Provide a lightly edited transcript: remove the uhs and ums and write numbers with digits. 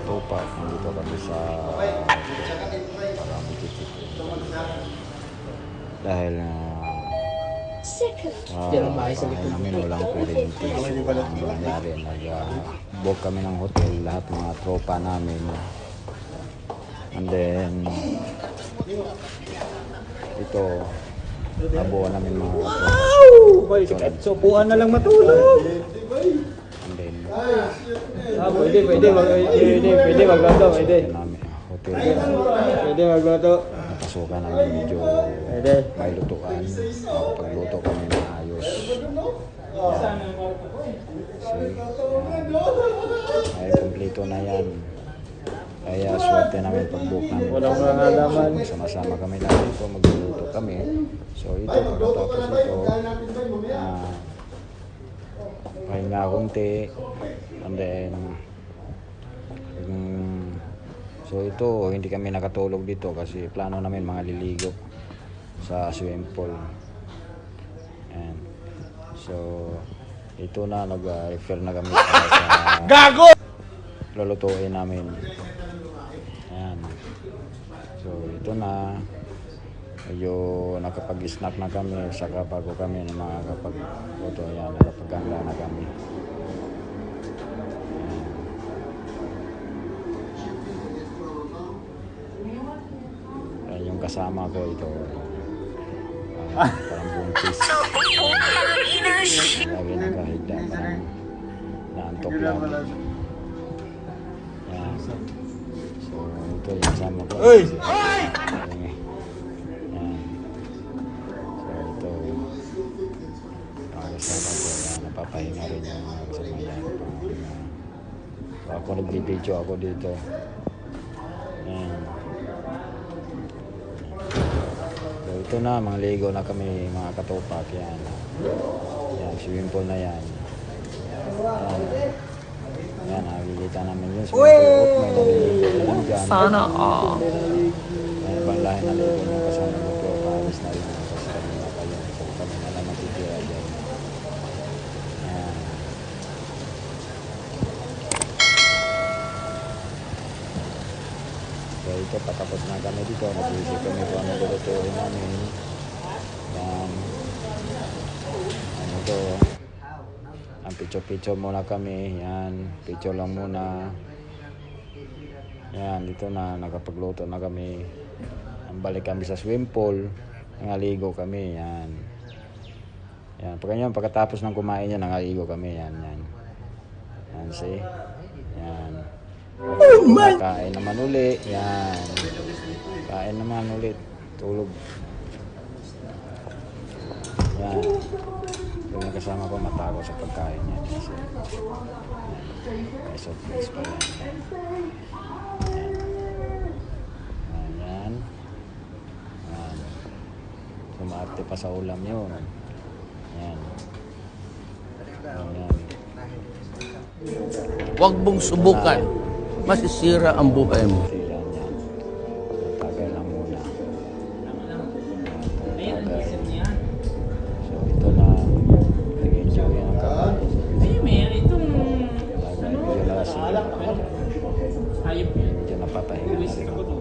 katupa. Nandito kami sa Paramititit. Dahil bahay namin walang kuryente. So, ang nangyari, nag-book kami ng hotel, lahat mga tropa namin. And then, ito, nabuo namin mga tropa. So, puan na lang matulog. And then, Pwede magluto, pwede. hotel. Pwede magluto. Napasukan namin medyo may lutuan. Pagluto kami na ayos. Ay, kumpleto na yan. Kaya swerte namin pag-book namin. Walang mga laman. Sama-sama kami lang dito, magluluto kami. So ito, pagkatapos ito, pahinga kunti. And then, so ito, hindi kami nakatulog dito kasi plano namin mga liligo sa swimming pool. And so ito na, nag-refer na kami sa gago! Lulutuin namin. Ayan. So ito na, medyo nakapag-snack na kami, saka bago kami na makakapag-luto. Ayan, nakapag-ganda na kami. Yung kasama ko ito, parang buntis. Lagi nagkahigda, parang naantok lang. Yan. So ito yung kasama ko. Yan. So ito, mga kasama ko, yan, napapahinga rin yung mga kasama yan. So ako nag-video ako dito. Yan. Ito na, mga ligo na kami, mga katupak. Yan. Yan, swimming pool na yan. Yan. Yan, nakikita namin yun. Swimming pool. May naliligo na lang dyan. Sana all. Yan, ibang lahi naligo na kasama ko. Pero paalis na rin ako sa kanila kayo. So kami na lang matitira dyan. Yan. So ito, patapos na kami dito. Nag-iisip kami kung ano lulutuin namin. Yan. Ano to? Ang picture-picture muna kami. Yan. Picture lang muna. Yan. Dito na. Nakapagluto na kami. Ang balik kami sa swimming pool. Nangaligo kami. Yan. Yan. Pagkatapos ng kumain yan, nangaligo kami. Yan. Yan. Yan. See? Yan. Kain naman uli. Yan. Kain naman ulit. Tulog. Yan. Yung kasama ko matago sa pagkain niya. Kasi may soft drinks pa yan. Yan. Yan. Yan. Sumarte pa sa ulam yun. Yan. Yan. Huwag mong subukan. Masisira ang buhay mo. Yan. Tagay lang muna. So ito na. Nag-enjoy yan ang kakain. Medyo napapahinga na rin ako.